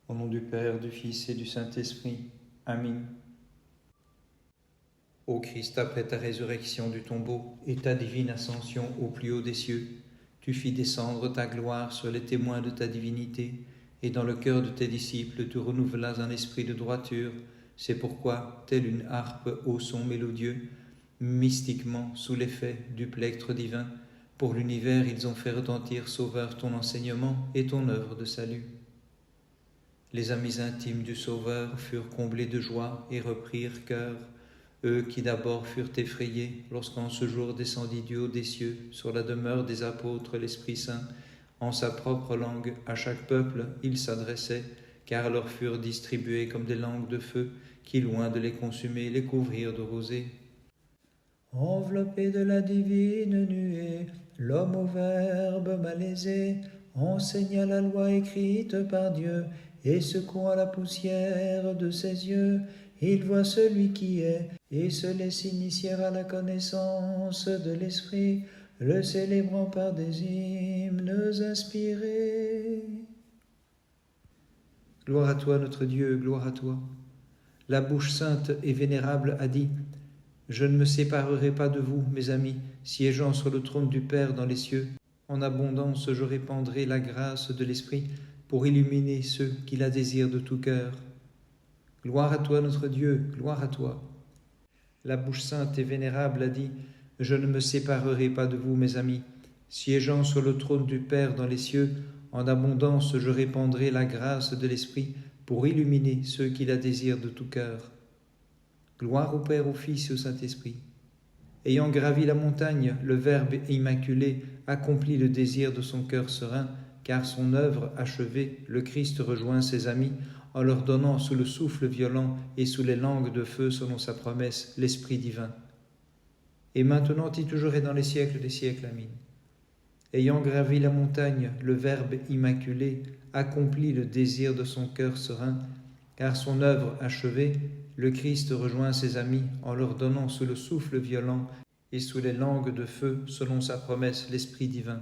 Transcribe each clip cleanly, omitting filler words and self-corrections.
Au nom du Père, du Fils et du Saint-Esprit. Amen. Ô Christ, après ta résurrection du tombeau et ta divine ascension au plus haut des cieux, tu fis descendre ta gloire sur les témoins de ta divinité, et dans le cœur de tes disciples tu renouvelas un esprit de droiture. C'est pourquoi, telle une harpe au son mélodieux, mystiquement, sous l'effet du plectre divin, pour l'univers ils ont fait retentir, Sauveur, ton enseignement et ton œuvre de salut. Les amis intimes du Sauveur furent comblés de joie et reprirent cœur, eux qui d'abord furent effrayés lorsqu'en ce jour descendit du haut des cieux sur la demeure des apôtres l'Esprit Saint, en sa propre langue à chaque peuple il s'adressait, car leur furent distribuées comme des langues de feu qui, loin de les consumer, les couvrirent de rosée. Enveloppé de la divine nuée, l'homme au verbe malaisé enseigna la loi écrite par Dieu, et secouant la poussière de ses yeux, il voit celui qui est, et se laisse initier à la connaissance de l'Esprit, le célébrant par des hymnes inspirés. Gloire à toi, notre Dieu, gloire à toi. La bouche sainte et vénérable a dit: Je ne me séparerai pas de vous, mes amis, siégeant sur le trône du Père dans les cieux. En abondance, je répandrai la grâce de l'Esprit pour illuminer ceux qui la désirent de tout cœur. Gloire à toi, notre Dieu, gloire à toi. La bouche sainte et vénérable a dit: Je ne me séparerai pas de vous, mes amis, siégeant sur le trône du Père dans les cieux. En abondance, je répandrai la grâce de l'Esprit pour illuminer ceux qui la désirent de tout cœur. Gloire au Père, au Fils et au Saint-Esprit. Ayant gravi la montagne, le Verbe immaculé accomplit le désir de son cœur serein, car son œuvre achevée, le Christ rejoint ses amis en leur donnant sous le souffle violent et sous les langues de feu selon sa promesse l'Esprit divin. Et maintenant et toujours et dans les siècles des siècles. Amen. Ayant gravi la montagne, le Verbe immaculé accomplit le désir de son cœur serein, car son œuvre achevée, le Christ rejoint ses amis en leur donnant sous le souffle violent et sous les langues de feu selon sa promesse l'Esprit divin.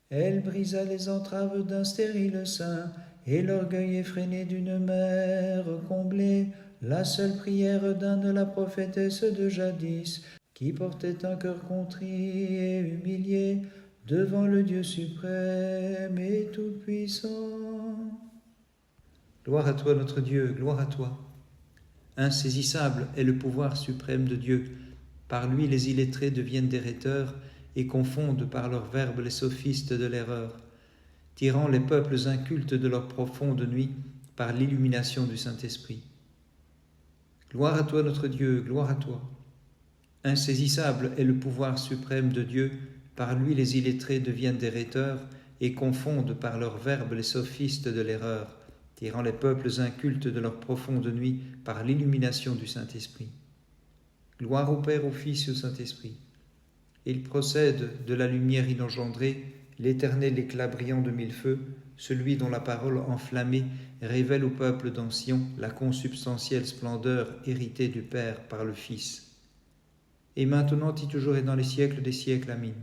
Elle brisa les entraves d'un stérile sein et l'orgueil effréné d'une mère comblée, la seule prière d'un la prophétesse de jadis, qui portait un cœur contrit et humilié devant le Dieu suprême et tout-puissant. Gloire à toi, notre Dieu, gloire à toi. Insaisissable est le pouvoir suprême de Dieu. Par lui, les illettrés deviennent des rhéteurs et confondent par leurs verbes les sophistes de l'erreur, tirant les peuples incultes de leur profonde nuit par l'illumination du Saint-Esprit. Gloire à toi, notre Dieu, gloire à toi. Insaisissable est le pouvoir suprême de Dieu. Par lui, les illettrés deviennent des rhéteurs et confondent par leurs verbes les sophistes de l'erreur, tirant les peuples incultes de leur profonde nuit par l'illumination du Saint-Esprit. Gloire au Père, au Fils et au Saint-Esprit. Il procède de la lumière inengendrée, l'éternel éclat brillant de mille feux, celui dont la parole enflammée révèle au peuple d'Ancien la consubstantielle splendeur héritée du Père par le Fils. Et maintenant et toujours et dans les siècles des siècles. Amen.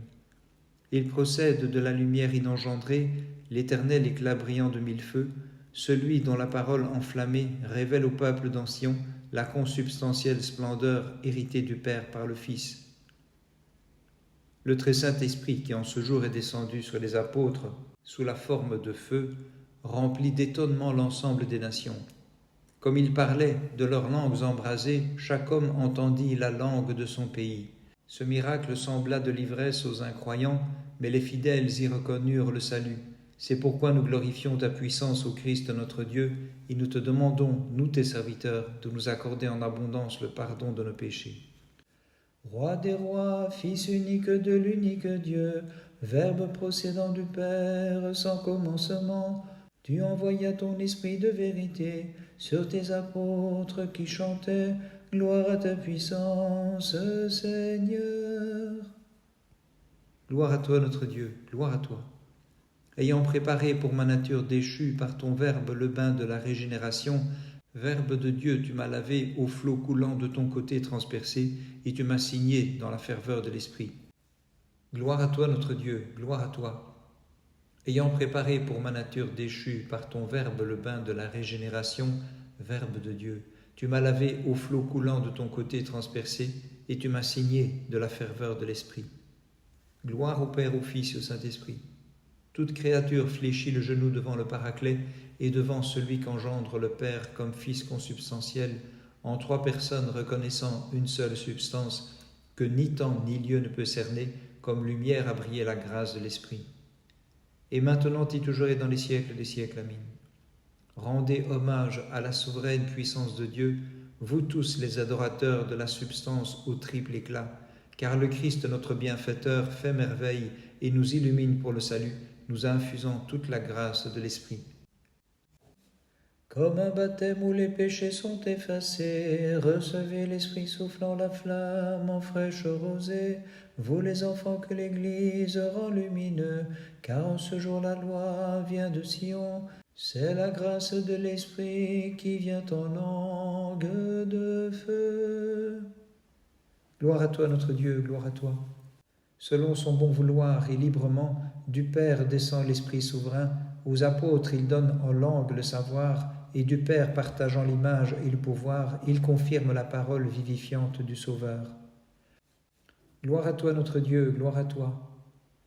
Il procède de la lumière inengendrée, l'éternel éclat brillant de mille feux, celui dont la parole enflammée révèle au peuple d'Ancien la consubstantielle splendeur héritée du Père par le Fils. Le très Saint-Esprit qui en ce jour est descendu sur les apôtres sous la forme de feu, remplit d'étonnement l'ensemble des nations. Comme ils parlaient de leurs langues embrasées, chaque homme entendit la langue de son pays. Ce miracle sembla de l'ivresse aux incroyants, mais les fidèles y reconnurent le salut. C'est pourquoi nous glorifions ta puissance, ô Christ notre Dieu, et nous te demandons, nous tes serviteurs, de nous accorder en abondance le pardon de nos péchés. Roi des rois, Fils unique de l'unique Dieu, Verbe procédant du Père sans commencement, tu envoyas ton esprit de vérité sur tes apôtres qui chantaient « Gloire à ta puissance, Seigneur ». Gloire à toi, notre Dieu, gloire à toi. Ayant préparé pour ma nature déchue par ton Verbe le bain de la régénération, Verbe de Dieu, tu m'as lavé au flot coulant de ton côté transpercé, et tu m'as signé dans la ferveur de l'Esprit. Gloire à toi, notre Dieu, gloire à toi. Ayant préparé pour ma nature déchue par ton Verbe le bain de la régénération, Verbe de Dieu, tu m'as lavé au flot coulant de ton côté transpercé, et tu m'as signé de la ferveur de l'Esprit. Gloire au Père, au Fils et au Saint-Esprit. Toute créature fléchit le genou devant le Paraclet et devant celui qu'engendre le Père comme Fils consubstantiel, en trois personnes reconnaissant une seule substance, que ni temps ni lieu ne peut cerner, comme lumière a brillé la grâce de l'Esprit. Et maintenant et toujours et dans les siècles des siècles. Amen. Rendez hommage à la souveraine puissance de Dieu, vous tous les adorateurs de la substance au triple éclat, car le Christ notre bienfaiteur fait merveille et nous illumine pour le salut, nous infusant toute la grâce de l'Esprit. Comme un baptême où les péchés sont effacés, recevez l'Esprit soufflant la flamme en fraîche rosée, vous les enfants que l'Église rend lumineux, car en ce jour la loi vient de Sion, c'est la grâce de l'Esprit qui vient en langue de feu. Gloire à toi notre Dieu, gloire à toi. Selon son bon vouloir et librement, du Père descend l'Esprit souverain, aux apôtres il donne en langue le savoir, et du Père partageant l'image et le pouvoir, il confirme la parole vivifiante du Sauveur. Gloire à toi notre Dieu, gloire à toi.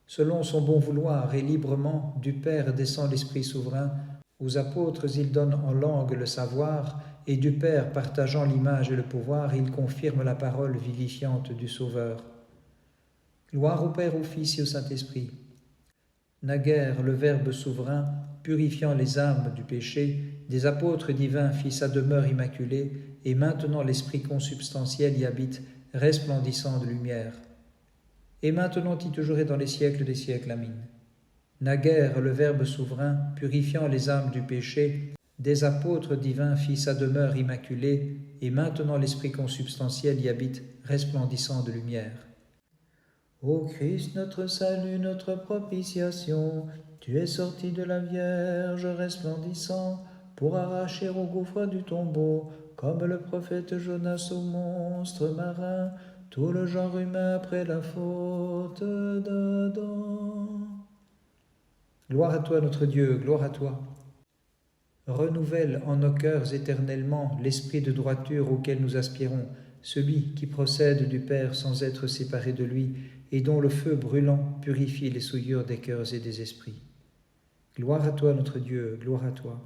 Selon son bon vouloir et librement, du Père descend l'Esprit souverain, aux apôtres il donne en langue le savoir, et du Père partageant l'image et le pouvoir, il confirme la parole vivifiante du Sauveur. Gloire au Père, au Fils et au Saint-Esprit. Naguère le Verbe souverain, purifiant les âmes du péché, des apôtres divins fit sa demeure immaculée, et maintenant l'Esprit consubstantiel y habite, resplendissant de lumière. Et maintenant y toujours et dans les siècles des siècles. Amen. Naguère le Verbe souverain, purifiant les âmes du péché, des apôtres divins fit sa demeure immaculée, et maintenant l'Esprit consubstantiel y habite, resplendissant de lumière. Ô Christ, notre salut, notre propitiation, tu es sorti de la Vierge resplendissant, pour arracher au gouffre du tombeau, comme le prophète Jonas au monstre marin, tout le genre humain après la faute d'Adam. Gloire à toi notre Dieu, gloire à toi. Renouvelle en nos cœurs éternellement l'esprit de droiture auquel nous aspirons, celui qui procède du Père sans être séparé de lui, et dont le feu brûlant purifie les souillures des cœurs et des esprits. Gloire à toi notre Dieu, gloire à toi.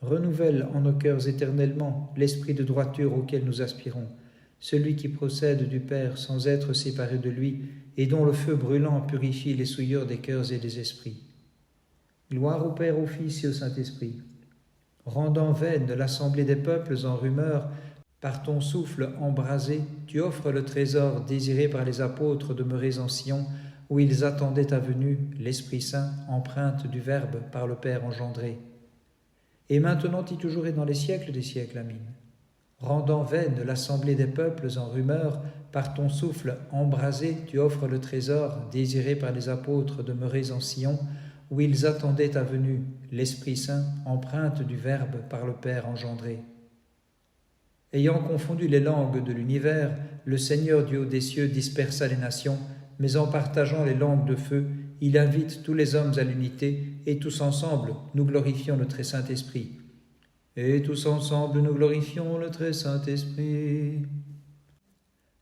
Renouvelle en nos cœurs éternellement l'esprit de droiture auquel nous aspirons, celui qui procède du Père sans être séparé de lui, et dont le feu brûlant purifie les souillures des cœurs et des esprits. Gloire au Père, au Fils et au Saint-Esprit. Rendant vaine l'assemblée des peuples en rumeur, par ton souffle embrasé, tu offres le trésor désiré par les apôtres demeurés en Sion, où ils attendaient ta venue, l'Esprit Saint, empreinte du Verbe par le Père engendré. Et maintenant y toujours et dans les siècles des siècles. Amen. Rendant vaine l'assemblée des peuples en rumeur, par ton souffle embrasé, tu offres le trésor désiré par les apôtres demeurés en Sion, où ils attendaient ta venue, l'Esprit Saint, empreinte du Verbe par le Père engendré. Ayant confondu les langues de l'univers, le Seigneur du haut des cieux dispersa les nations, mais en partageant les langues de feu, il invite tous les hommes à l'unité, et tous ensemble, nous glorifions le très Saint-Esprit. Et tous ensemble, nous glorifions le très Saint-Esprit.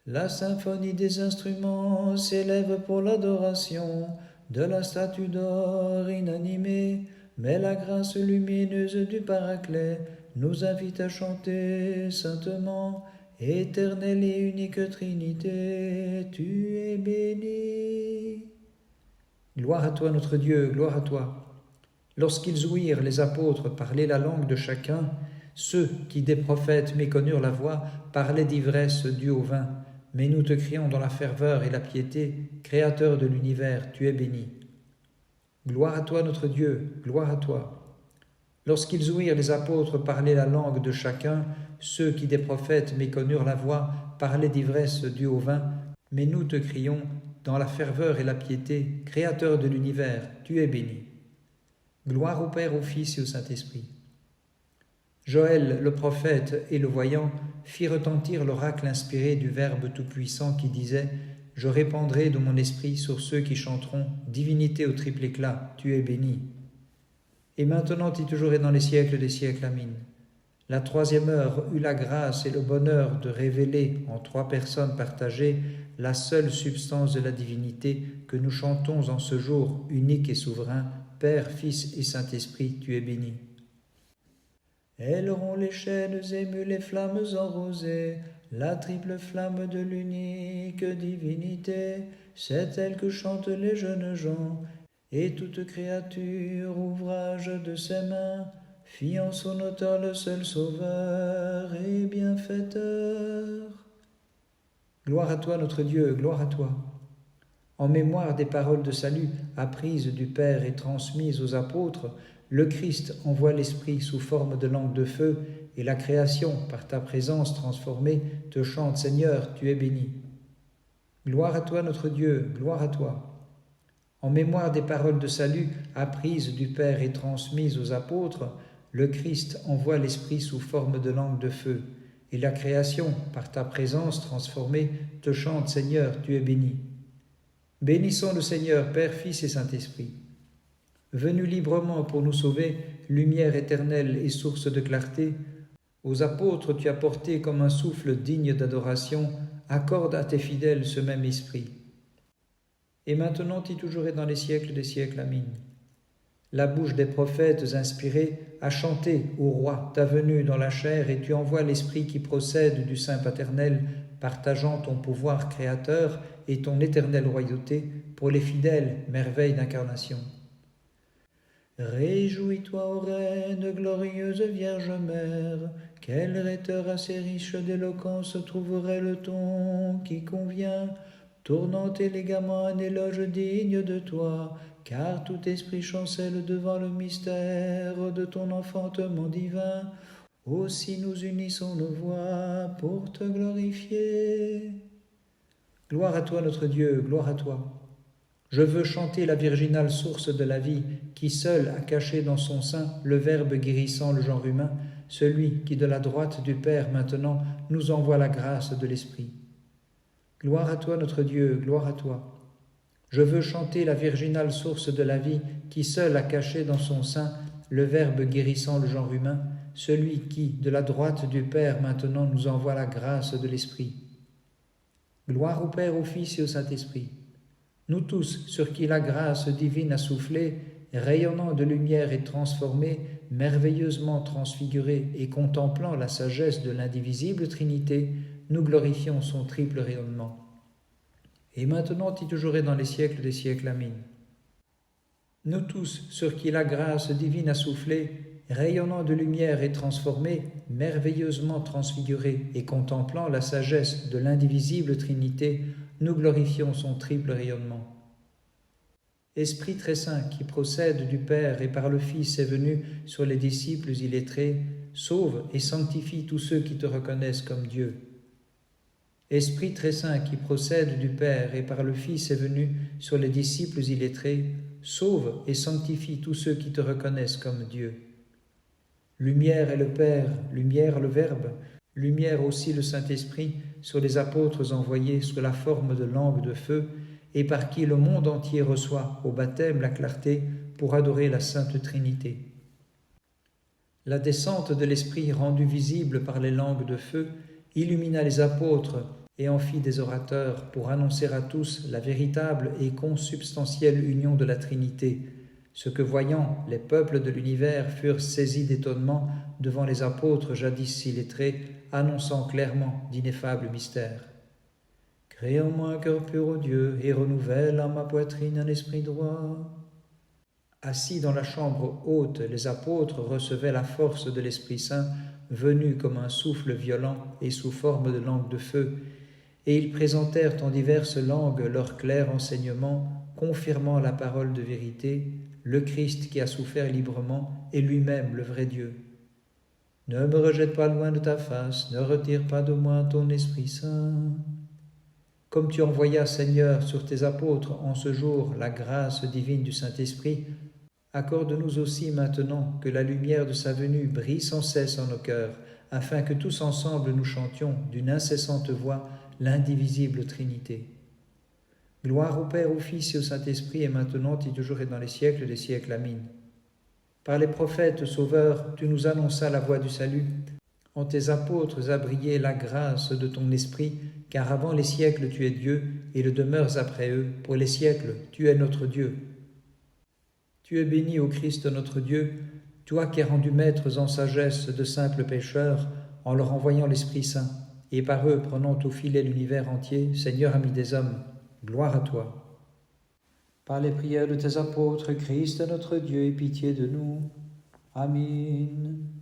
La symphonie des instruments s'élève pour l'adoration de la statue d'or inanimée, mais la grâce lumineuse du Paraclet nous invite à chanter saintement, éternelle et unique Trinité, tu es béni. Gloire à toi notre Dieu, gloire à toi. Lorsqu'ils ouïrent les apôtres parler la langue de chacun, ceux qui des prophètes méconnurent la voix parlaient d'ivresse due au vin. Mais nous te crions dans la ferveur et la piété, Créateur de l'univers, tu es béni. Gloire à toi notre Dieu, gloire à toi. Lorsqu'ils ouïrent les apôtres parler la langue de chacun, ceux qui des prophètes méconnurent la voix parlaient d'ivresse due au vin, mais nous te crions dans la ferveur et la piété, Créateur de l'univers, tu es béni. Gloire au Père, au Fils et au Saint-Esprit. Joël, le prophète et le voyant, fit retentir l'oracle inspiré du Verbe tout-puissant qui disait « je répandrai de mon esprit sur ceux qui chanteront, divinité au triple éclat, tu es béni. Et maintenant et toujours et dans les siècles des siècles, amin. La troisième heure eut la grâce et le bonheur de révéler en trois personnes partagées la seule substance de la divinité que nous chantons en ce jour unique et souverain, Père, Fils et Saint-Esprit, tu es béni. Elles auront les chaînes émues, les flammes enrosées, la triple flamme de l'unique divinité, c'est elle que chantent les jeunes gens, et toute créature, ouvrage de ses mains, fiant son auteur le seul sauveur et bienfaiteur. Gloire à toi notre Dieu, gloire à toi. En mémoire des paroles de salut apprises du Père et transmises aux apôtres, le Christ envoie l'Esprit sous forme de langue de feu, et la création, par ta présence transformée, te chante, Seigneur, tu es béni. Gloire à toi notre Dieu, gloire à toi. En mémoire des paroles de salut apprises du Père et transmises aux apôtres, le Christ envoie l'Esprit sous forme de langue de feu, et la création, par ta présence transformée, te chante, Seigneur, tu es béni. Bénissons le Seigneur, Père, Fils et Saint-Esprit. Venu librement pour nous sauver, lumière éternelle et source de clarté, aux apôtres tu as porté comme un souffle digne d'adoration, accorde à tes fidèles ce même esprit. Et maintenant et toujours et dans les siècles des siècles, amin. La bouche des prophètes inspirés a chanté au roi ta venue dans la chair, et tu envoies l'esprit qui procède du Saint paternel, partageant ton pouvoir créateur et ton éternelle royauté pour les fidèles, merveilles d'incarnation. Réjouis-toi, ô Reine, glorieuse Vierge Mère, quel rhéteur assez riche d'éloquence trouverait le ton qui convient, tournant élégamment un éloge digne de toi, car tout esprit chancelle devant le mystère de ton enfantement divin. Aussi nous unissons nos voix pour te glorifier. Gloire à toi notre Dieu, gloire à toi. Je veux chanter la virginale source de la vie, qui seule a caché dans son sein le Verbe guérissant le genre humain, celui qui de la droite du Père maintenant nous envoie la grâce de l'Esprit. Gloire à toi notre Dieu, gloire à toi. Je veux chanter la virginale source de la vie, qui seule a caché dans son sein le Verbe guérissant le genre humain, celui qui de la droite du Père maintenant nous envoie la grâce de l'Esprit. Gloire au Père, au Fils et au Saint-Esprit. Nous tous, sur qui la grâce divine a soufflé, rayonnant de lumière et transformés, merveilleusement transfigurés et contemplant la sagesse de l'indivisible Trinité, nous glorifions son triple rayonnement. Et maintenant et toujours et dans les siècles des siècles, amin. Nous tous, sur qui la grâce divine a soufflé, rayonnant de lumière et transformés, merveilleusement transfigurés et contemplant la sagesse de l'indivisible Trinité, nous glorifions son triple rayonnement. Esprit très saint qui procède du Père et par le Fils est venu sur les disciples illettrés, sauve et sanctifie tous ceux qui te reconnaissent comme Dieu. Esprit très saint qui procède du Père et par le Fils est venu sur les disciples illettrés, sauve et sanctifie tous ceux qui te reconnaissent comme Dieu. Lumière est le Père, lumière le Verbe, lumière aussi le Saint-Esprit sur les apôtres envoyés sous la forme de langue de feu, et par qui le monde entier reçoit au baptême la clarté pour adorer la Sainte Trinité. La descente de l'Esprit rendue visible par les langues de feu illumina les apôtres et en fit des orateurs pour annoncer à tous la véritable et consubstantielle union de la Trinité, ce que voyant les peuples de l'univers furent saisis d'étonnement devant les apôtres jadis si lettrés, annonçant clairement d'ineffables mystères. Crée en moi un cœur pur, ô Dieu, et renouvelle en ma poitrine un esprit droit. Assis dans la chambre haute, les apôtres recevaient la force de l'Esprit Saint, venu comme un souffle violent et sous forme de langue de feu, et ils présentèrent en diverses langues leur clair enseignement, confirmant la parole de vérité, le Christ qui a souffert librement est lui-même le vrai Dieu. Ne me rejette pas loin de ta face, ne retire pas de moi ton Esprit Saint. Comme tu envoyas, Seigneur, sur tes apôtres en ce jour la grâce divine du Saint-Esprit, accorde-nous aussi maintenant que la lumière de sa venue brille sans cesse en nos cœurs, afin que tous ensemble nous chantions d'une incessante voix l'indivisible Trinité. Gloire au Père, au Fils et au Saint-Esprit, et maintenant et toujours et dans les siècles des siècles. Amen. Par les prophètes sauveurs, tu nous annonças la voie du salut. En tes apôtres a brillé la grâce de ton esprit, car avant les siècles tu es Dieu, et le demeures après eux. Pour les siècles, tu es notre Dieu. Tu es béni, ô Christ notre Dieu, toi qui es rendu maîtres en sagesse de simples pécheurs, en leur envoyant l'Esprit Saint, et par eux prenant au filet l'univers entier, Seigneur ami des hommes, gloire à toi. Par les prières de tes apôtres, Christ notre Dieu, aie pitié de nous. Amen.